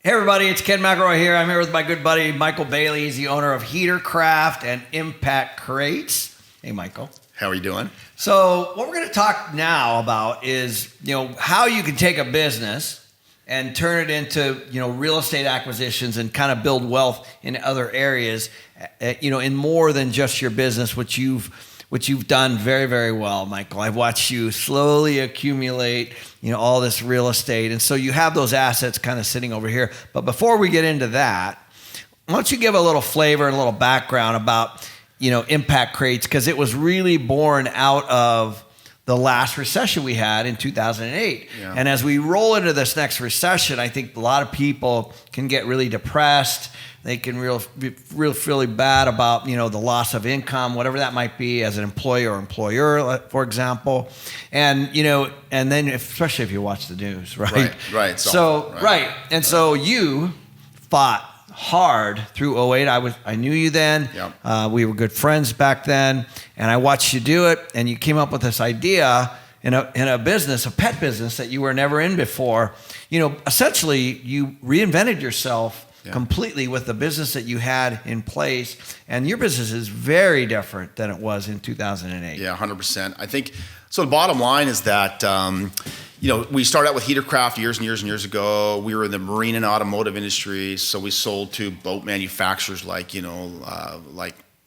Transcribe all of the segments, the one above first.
Hey everybody, it's Ken McElroy here. I'm here with my good buddy Michael Bailey. He's the owner of Heater Craft and Impact Crates. Hey Michael. How are you doing? So what we're going to talk now about is, how you can take a business and turn it into, real estate acquisitions and kind of build wealth in other areas, in more than just your business, which you've done very, very well, Michael. I've watched you slowly accumulate, all this real estate. And so you have those assets kind of sitting over here. But before we get into that, why don't you give a little flavor and a little background about, Impact Crates, because it was really born out of the last recession we had in 2008. Yeah. And as we roll into this next recession, I think a lot of people can get really depressed. They can feel really bad about, the loss of income, whatever that might be as an employee or employer, for example. And, and then especially if you watch the news, right? Right. So, right. And so you fought hard through 08. I knew you then. Yep. We were good friends back then. And I watched you do it. And you came up with this idea in a business, a pet business that you were never in before. Essentially, you reinvented yourself completely with the business that you had in place. And your business is very different than it was in 2008. Yeah, 100%. I think, so the bottom line is that, we started out with Heatercraft years and years and years ago. We were in the marine and automotive industry. So we sold to boat manufacturers like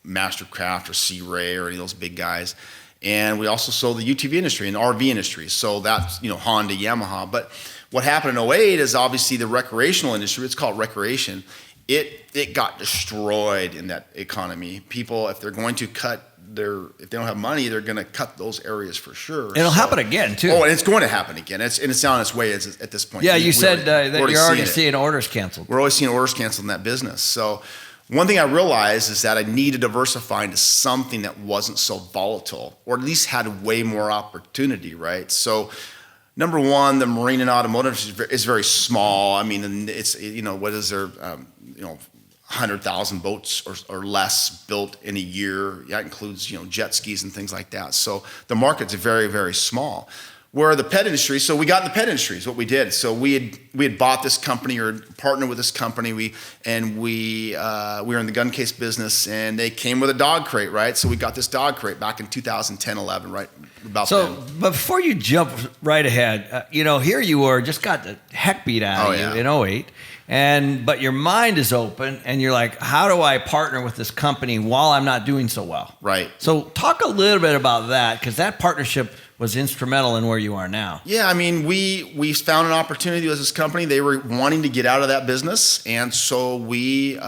Mastercraft or Sea Ray or any of those big guys. And we also sold the UTV industry and RV industry. So that's, Honda, Yamaha. But what happened in 08 is obviously the recreational industry. It's called recreation. It got destroyed in that economy. People, if they're going to if they don't have money, they're going to cut those areas for sure. It'll happen again too. Oh, and it's going to happen again. It's on its way at this point. Yeah, you said that you're already seeing orders canceled. We're always seeing orders canceled in that business. So one thing I realized is that I need to diversify into something that wasn't so volatile, or at least had way more opportunity, right? So number one, the marine and automotive is very small. I mean, it's, what is there, 100,000 boats or less built in a year. That includes, jet skis and things like that. So the market's very, very small. Where the pet industry, so we got in the pet industry is what we did. So we had bought this company or partnered with this company. We were in the gun case business, and they came with a dog crate, right? So we got this dog crate back in 2010, 11, right about then. So, but before you jump right ahead, here you were, just got the heck beat out of you in 08. But your mind is open, and you're like, how do I partner with this company while I'm not doing so well? Right. So talk a little bit about that, because that partnership was instrumental in where you are now. Yeah, I mean, we found an opportunity with this company. They were wanting to get out of that business, and so we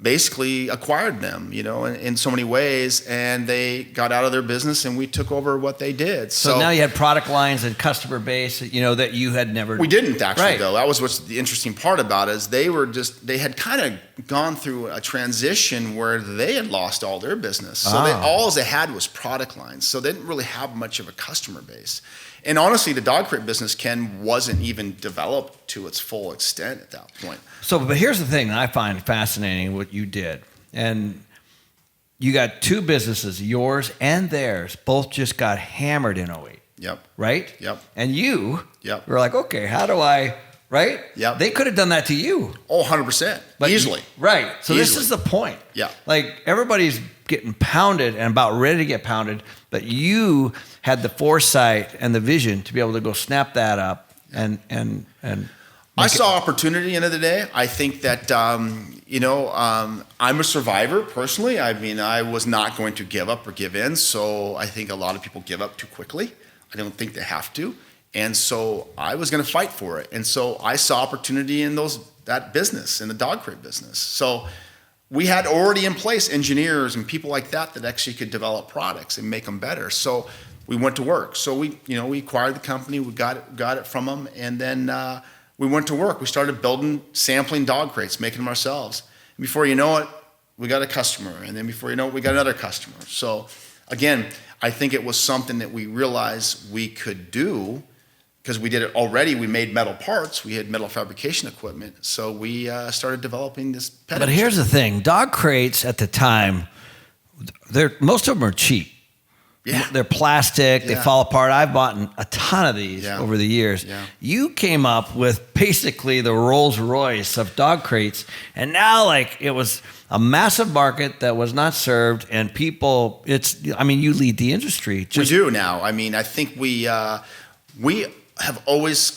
basically acquired them, in so many ways, and they got out of their business, and we took over what they did. So now you had product lines and customer base, that you had never. We didn't actually, right. Though. That was what's the interesting part about it, is they had kind of gone through a transition where they had lost all their business. So all they had was product lines. So they didn't really have much of a customer base. And honestly, the dog crate business, Ken, wasn't even developed to its full extent at that point. So, but here's the thing that I find fascinating, what you did. And you got two businesses, yours and theirs, both just got hammered in 08. Yep. Right? Yep. And you were like, okay, how do I, right? Yep. They could have done that to you. Oh, 100%. But easily. Right. So this is the point. Yeah. Like everybody's getting pounded and about ready to get pounded, but you had the foresight and the vision to be able to go snap that up and I saw opportunity end of the day. I think that, I'm a survivor personally. I mean, I was not going to give up or give in. So I think a lot of people give up too quickly. I don't think they have to. And so I was going to fight for it. And so I saw opportunity in that business, in the dog crate business. So we had already in place engineers and people like that actually could develop products and make them better. So we went to work. So we acquired the company, we got it from them, and then we went to work. We started sampling dog crates, making them ourselves. And before you know it, we got a customer, and then before you know it, we got another customer. So again, I think it was something that we realized we could do because we did it already. We made metal parts. We had metal fabrication equipment. So we started developing this pet. But here's the thing. Dog crates at the time, most of them are cheap. Yeah. They're plastic. They Yeah. fall apart. I've bought a ton of these Yeah. over the years. Yeah. You came up with basically the Rolls Royce of dog crates, and now like it was a massive market that was not served, and people. You lead the industry. We do now. I mean, I think I've always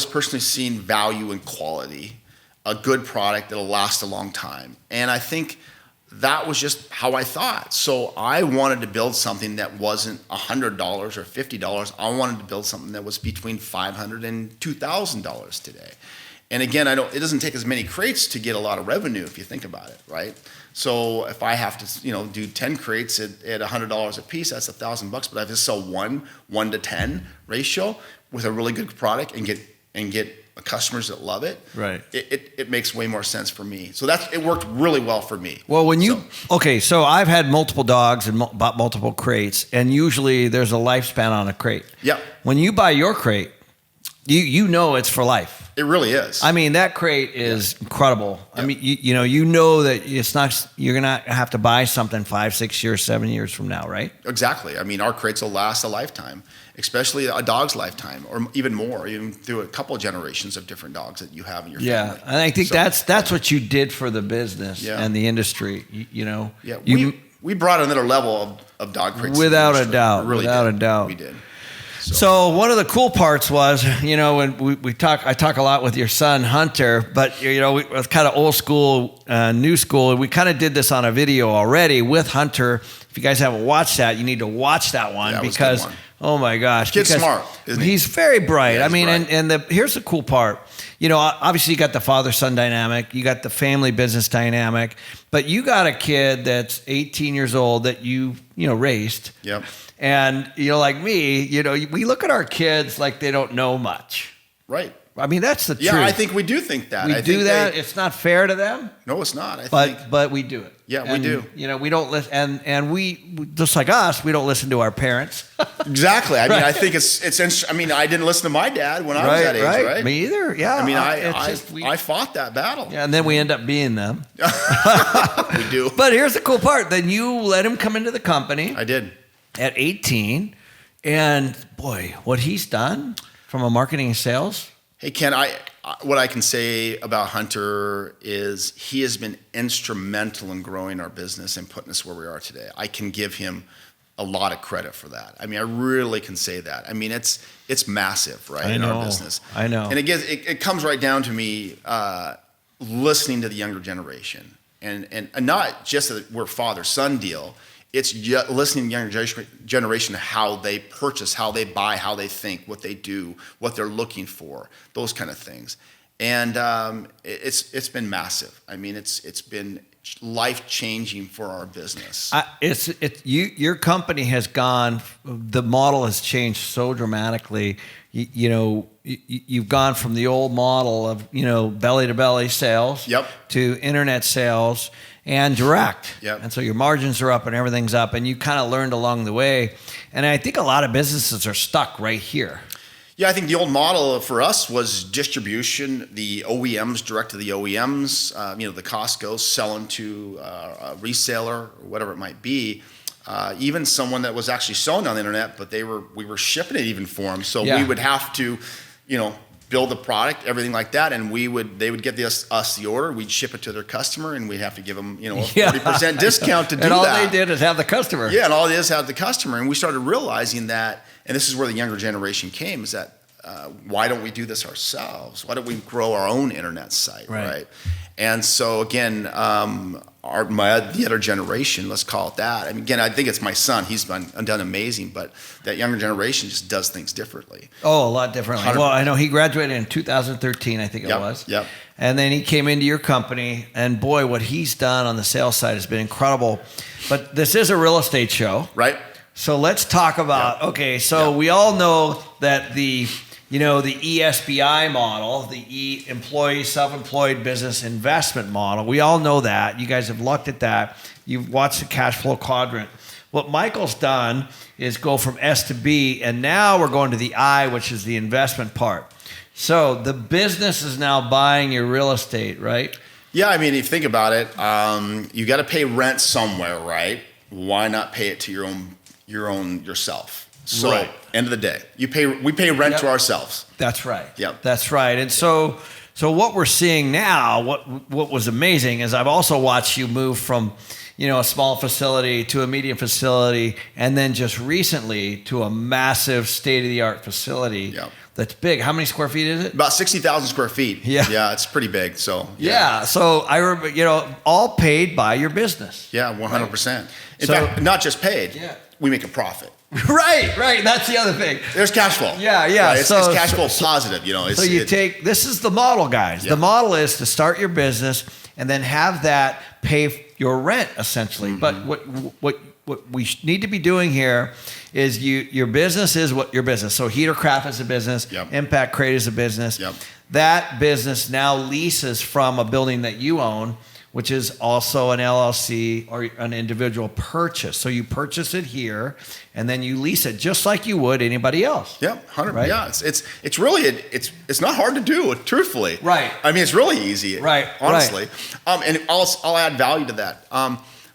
personally seen value in quality, a good product that'll last a long time, and I think that was just how I thought. So I wanted to build something that wasn't $100 or $50. I wanted to build something that was between $500 and $2,000 today. And again, it doesn't take as many crates to get a lot of revenue if you think about it, right? So if I have to, do 10 crates at $100 a piece, that's $1,000. But I have to sell 1 to 10 ratio with a really good product and get customers that love it. Right. It makes way more sense for me. So it worked really well for me. Well, so I've had multiple dogs and bought multiple crates, and usually there's a lifespan on a crate. Yep. When you buy your crate, you know it's for life. It really is. I mean, that crate is incredible. Yep. I mean, you know that it's not, you're gonna have to buy something 5, 6 years, 7 years from now, right? Exactly. I mean, our crates will last a lifetime, especially a dog's lifetime, or even more, even through a couple of generations of different dogs that you have in your family. Yeah, and I think that's what you did for the business and the industry. Yeah, we brought another level of dog crates. Without a doubt. Really without did. a doubt. We did. So one of the cool parts was, when I talk a lot with your son Hunter, but it was kind of old school, new school. We kind of did this on a video already with Hunter. If you guys haven't watched that, you need to watch that one because oh my gosh, kid's smart, isn't he? He's very bright. Yeah, I mean, bright. and here's the cool part. Obviously you got the father-son dynamic, you got the family business dynamic, but you got a kid that's 18 years old that you raised. Yep. And, like me, we look at our kids like they don't know much. Right. I mean, that's the truth. Yeah, I think we do think that. We do that. It's not fair to them. No, it's not. But we do it. Yeah, we do. We don't listen, and we just like us, we don't listen to our parents. Exactly. I mean, I think it's. I mean, I didn't listen to my dad when I was that age, right? Me either. Yeah. I mean, I fought that battle. Yeah, and then we end up being them. We do. But here's the cool part. Then you let him come into the company. I did. At 18, and boy, what he's done from a marketing and sales. Hey, Ken, what I can say about Hunter is he has been instrumental in growing our business and putting us where we are today. I can give him a lot of credit for that. I mean, I really can say that. I mean, it's massive, right, in our business. I know. And it comes right down to me listening to the younger generation. And not just that we're father-son deal. It's listening to the younger generation, how they purchase, how they buy, how they think, what they do, what they're looking for, those kind of things. And it's been massive. I mean, it's been life-changing for our business. Your company has gone, the model has changed so dramatically. You've gone from the old model of, belly-to-belly sales to internet sales and direct. Yep. And so your margins are up and everything's up, and you kind of learned along the way. And I think a lot of businesses are stuck right here. Yeah, I think the old model for us was distribution, the OEMs, direct to the OEMs, the Costco selling to a reseller or whatever it might be. Even someone that was actually selling on the internet, but we were shipping it even for them. So we would have to, build the product, everything like that, and they would get us the order. We'd ship it to their customer, and we'd have to give them, a 40% discount to do that. And all they did is have the customer. Yeah, and all it is have the customer. And we started realizing that, and this is where the younger generation came, is that why don't we do this ourselves? Why don't we grow our own internet site, right? And so again, the other generation, let's call it that. I mean, again, I think it's my son. He's done amazing, but that younger generation just does things differently. Oh, a lot differently. Well, I know he graduated in 2013, I think it was. Yep. And then he came into your company, and boy, what he's done on the sales side has been incredible. But this is a real estate show. Right. So let's talk about, we all know that the ESBI model, the employee self-employed business investment model, we all know that. You guys have looked at that. You've watched the cash flow quadrant. What Michael's done is go from S to B, and now we're going to the I, which is the investment part. So the business is now buying your real estate, right? Yeah, I mean, if you think about it, you got to pay rent somewhere, right? Why not pay it to your own you own yourself. So Right. end of the day, we pay rent Yep. to ourselves. That's right. Yep. That's right. And so what we're seeing now, what was amazing is I've also watched you move from, a small facility to a medium facility, and then just recently to a massive state-of-the-art facility. Yep. That's big. How many square feet is it? About 60,000 square feet. Yeah. Yeah, it's pretty big. So Yeah. So I remember, all paid by your business. Yeah, 100%. In So- fact, not just paid. Yeah. We make a profit. Right. That's the other thing. There's cash flow. Yeah. Right? It's So- cash flow positive. This is the model, guys. Yeah. The model is to start your business and then have that pay your rent, essentially. Mm-hmm. But what we need to be doing here is your business is what your business. So Heatercraft is a business. Yep. Impact Crate is a business. Yep. That business now leases from a building that you own, which is also an LLC or an individual purchase. So you purchase it here, and then you lease it just like you would anybody else. Yeah, 100. Right? Yeah, it's really it's not hard to do, truthfully. Right. I mean, it's really easy. Right, Honestly. And I'll add value to that.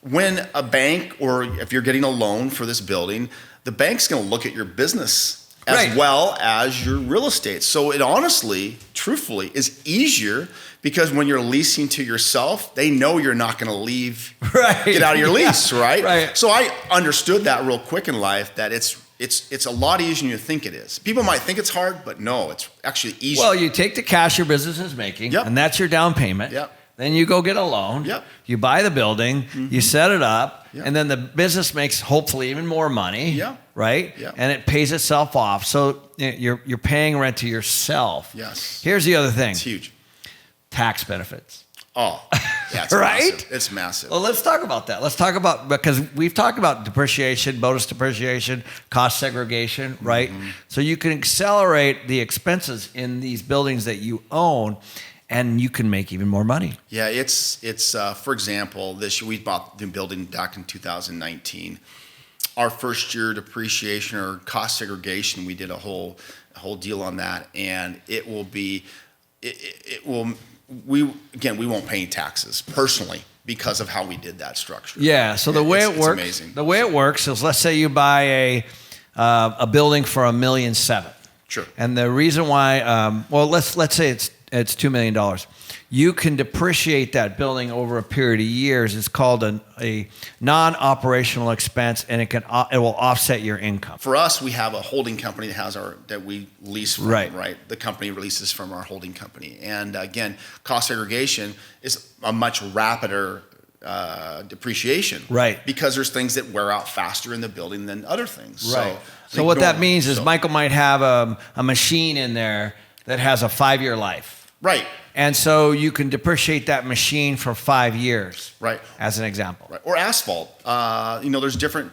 When a bank, or if you're getting a loan for this building, the bank's going to look at your business as Right. well as your real estate. So it honestly, truthfully, is easier, because when you're leasing to yourself, they know you're not going to leave, Right. get out of your Yeah. lease, right? Right. So I understood that real quick in life, that it's a lot easier than you think it is. People might think it's hard, but no, it's actually easier. Well, you take the cash your business is making, Yep. and that's your down payment. Yep. Then you go get a loan. Yep. You buy the building, you set it up, Yep. and then the business makes hopefully even more money. Yeah. Right? Yeah. And it pays itself off. So you're paying rent to yourself. Yes. Here's the other thing. It's huge. Tax benefits. Oh, yeah, it's Right? massive. It's massive. Well, let's talk about that. Let's talk about, because we've talked about depreciation, bonus depreciation, cost segregation, right? So you can accelerate the expenses in these buildings that you own, and you can make even more money. Yeah, it's for example, this year we bought the building back in 2019. Our first year depreciation or cost segregation, we did a whole deal on that, and it will be, it will, we won't pay any taxes personally because of how we did that structure. Yeah. So the way It's it works, amazing. the way it works is, let's say you buy a building for $1.7 million. Sure. And the reason why, let's say it's $2 million. You can depreciate that building over a period of years. It's called a non-operational expense, and it will offset your income. For us, we have a holding company that we lease from, Right. right? The company releases from our holding company. And again, cost segregation is a much rapider depreciation. Right. Because there's things that wear out faster in the building than other things. Right. So So what that means is Michael might have a machine in there that has a 5-year life. Right. And so you can depreciate that machine for 5 years. Right. As an example. Right. Or asphalt. There's different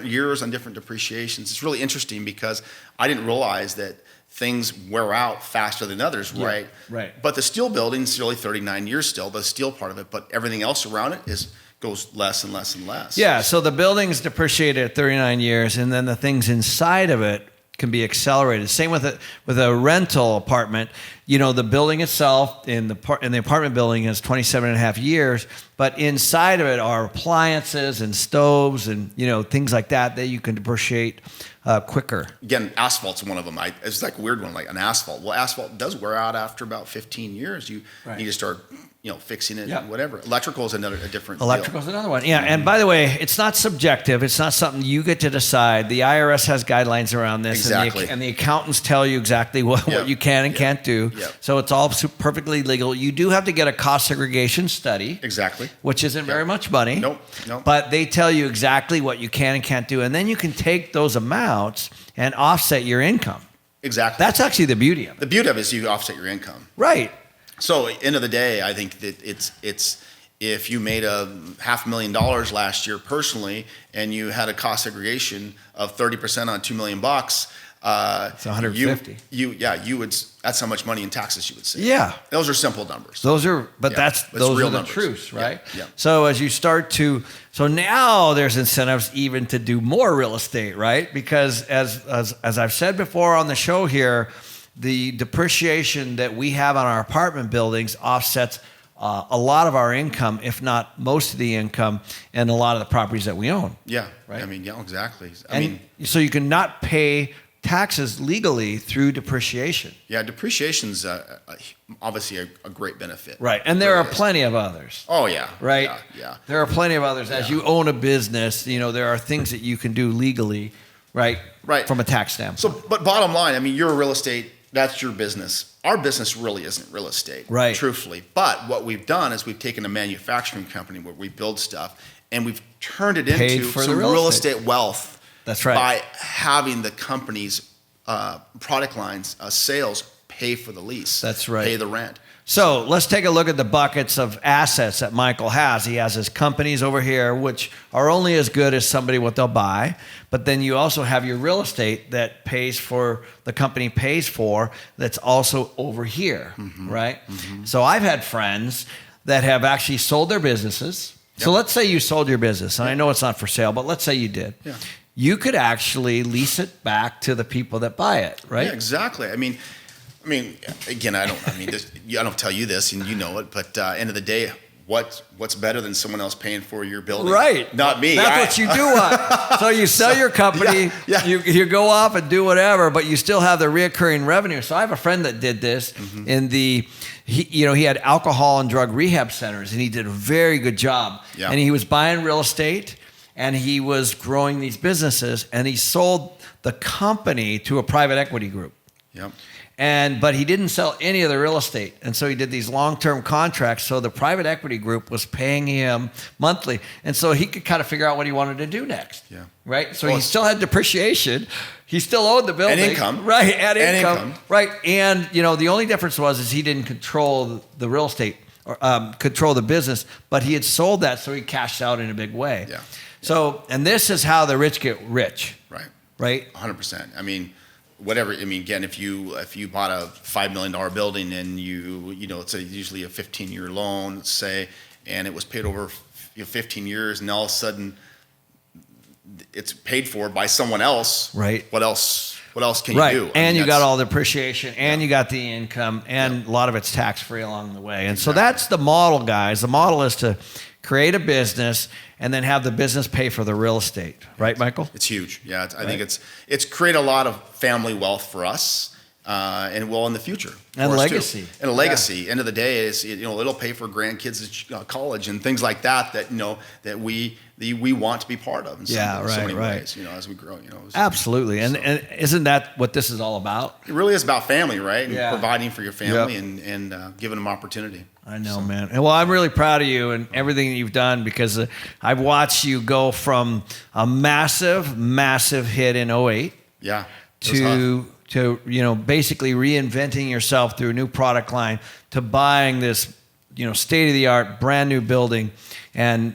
years on different depreciations. It's really interesting because I didn't realize that things wear out faster than others, Yeah, right? right. But the steel building's really 39 years still, the steel part of it, but everything else around it goes less and less and less. Yeah, so the building's depreciated at 39 years, and then the things inside of it can be accelerated. Same with a rental apartment. The building itself in the apartment building is 27 and a half years, but inside of it are appliances and stoves and things like that you can depreciate quicker. Again, asphalt's one of them. It's like a weird one, like an asphalt. Well, asphalt does wear out after about 15 years. You Right. need to start fixing it, Yeah. whatever. Electrical is a different Electrical is deal. another one. Yeah, and by the way, it's not subjective. It's not something you get to decide. The IRS has guidelines around this, Exactly. and the accountants tell you exactly what Yep. you can and Yep. can't do. Yep. So it's all perfectly legal. You do have to get a cost segregation study, Exactly. which isn't very much money. Nope. But they tell you exactly what you can and can't do, and then you can take those amounts and offset your income. Exactly. That's actually the beauty of it. The beauty of it is you offset your income. Right. So, end of the day, I think that it's if you made $500,000 last year personally, and you had a cost segregation of 30% on $2 million, It's 150. You would. That's how much money in taxes you would save. Yeah. Those are simple numbers. Those are, but Yeah, those real are the numbers. truths, right? Yeah. So as you start to, now there's incentives even to do more real estate, right? Because as I've said before on the show here, the depreciation that we have on our apartment buildings offsets a lot of our income, if not most of the income, and a lot of the properties that we own. Yeah. Right? I mean, yeah, exactly. So you can not pay taxes legally through depreciation. Yeah, depreciation's obviously a great benefit. Right. And there are plenty of others. Oh, yeah. Right? Yeah. There are plenty of others. As you own a business, there are things that you can do legally, right? Right. From a tax standpoint. So, but bottom line, I mean, you're a real estate, that's your business. Our business really isn't real estate, right? Truthfully. But what we've done is we've taken a manufacturing company where we build stuff and we've turned it into some real estate wealth. That's right. By having the company's product lines, sales pay for the lease. That's right. Pay the rent. So let's take a look at the buckets of assets that Michael has. He has his companies over here, which are only as good as somebody what they'll buy. But then you also have your real estate that pays for, the company pays for, that's also over here, right? So I've had friends that have actually sold their businesses. Yep. So let's say you sold your business, and I know it's not for sale, but let's say you did. Yeah. You could actually lease it back to the people that buy it, right? Yeah, exactly. I mean, again, I don't tell you this, and you know it, but end of the day, what's better than someone else paying for your building? Right. Not me. That's what you do. So you sell your company, you go off and do whatever, but you still have the reoccurring revenue. So I have a friend that did this he had alcohol and drug rehab centers, and he did a very good job. Yeah. And he was buying real estate, and he was growing these businesses, and he sold the company to a private equity group. Yep. But he didn't sell any of the real estate. And so he did these long-term contracts. So the private equity group was paying him monthly. And so he could kind of figure out what he wanted to do next. Yeah. Right? So he still had depreciation. He still owed the building. And income. Right. And income. Right. And, the only difference is he didn't control the real estate or control the business, but he had sold that. So he cashed out in a big way. Yeah. So, and this is how the rich get rich. Right. Right. 100%. Again, if you bought a $5 million building and it's usually a 15-year loan, let's say, and it was paid over 15 years, and all of a sudden it's paid for by someone else. Right. What else can you do? And you got all the appreciation, and you got the income, and a lot of it's tax-free along the way. And so that's the model, guys. The model is to create a business and then have the business pay for the real estate. Right, Michael? It's huge. Yeah, I think it's created a lot of family wealth for us, and in the future. And legacy. And a legacy. Yeah. End of the day is it'll pay for grandkids' college and things like that that we want to be part of in so many ways. As we grow. Absolutely. And isn't that what this is all about? It really is about family, right? And providing for your family and giving them opportunity. I know, man. And I'm really proud of you and everything that you've done, because I've watched you go from a massive, massive hit in 2008 to basically reinventing yourself through a new product line, to buying this state-of-the-art brand new building, and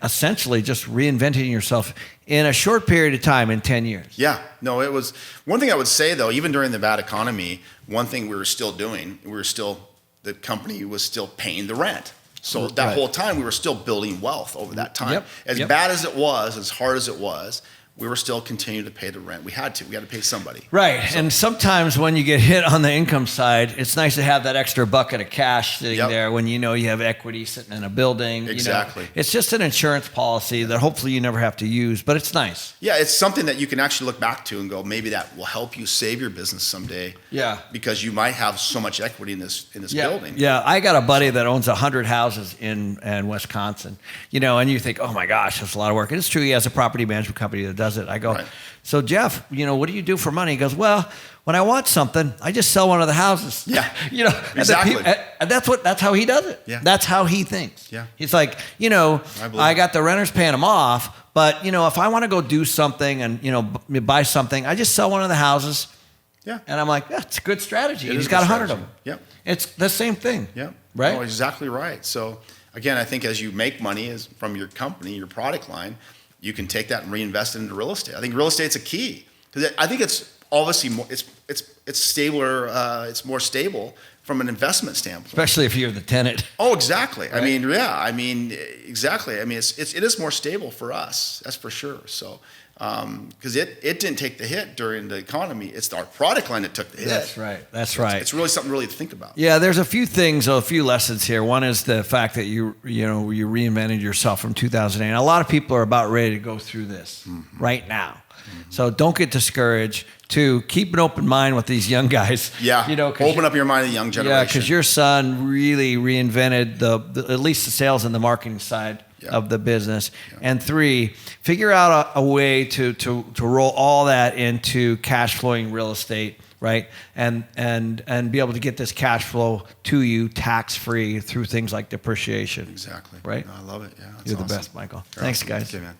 essentially just reinventing yourself in a short period of time, in 10 years. Yeah. No, it was one thing I would say, though, even during the bad economy, one thing we were still doing, the company was still paying the rent. So that whole time we were still building wealth over that time. As bad as it was, as hard as it was, we were still continuing to pay the rent. We had to pay somebody. Right. So, and sometimes when you get hit on the income side, it's nice to have that extra bucket of cash sitting there when you have equity sitting in a building. Exactly. It's just an insurance policy that hopefully you never have to use, but it's nice. Yeah, it's something that you can actually look back to and go, maybe that will help you save your business someday. Yeah. Because you might have so much equity in this building. Yeah, I got a buddy that owns 100 houses in Wisconsin. And you think, oh my gosh, that's a lot of work. And it's true, he has a property management company that does it. I go, so Jeff, what do you do for money? He goes, well, when I want something, I just sell one of the houses. Yeah. Exactly. And that's how he does it. Yeah. That's how he thinks. Yeah. He's like, I got the renters paying him off, but if I want to go do something and buy something, I just sell one of the houses. Yeah. And I'm like, that's a good strategy. He's got 100 of them. Yeah. It's the same thing. Yeah. Right. Oh, exactly right. So again, I think as you make money from your company, your product line, you can take that and reinvest it into real estate. I think real estate's a key, because I think it's obviously more, it's stabler, it's more stable from an investment standpoint. Especially if you're the tenant. Oh, exactly. Right? Exactly. It is more stable for us. That's for sure. So because it didn't take the hit during the economy. It's our product line that took the hit. That's right. That's right. It's really something really to think about. Yeah, there's a few things, a few lessons here. One is the fact that you reinvented yourself from 2008. A lot of people are about ready to go through this right now. So don't get discouraged. Two, keep an open mind with these young guys. Yeah, open up your mind to the young generation. Yeah, because your son really reinvented at least the sales and the marketing side of the business. Yeah. And three, figure out a way to roll all that into cash flowing real estate, right? And be able to get this cash flow to you tax free through things like depreciation. Exactly. Right? No, I love it. Yeah, you're awesome. The best, Michael. Thanks, guys. Okay, man.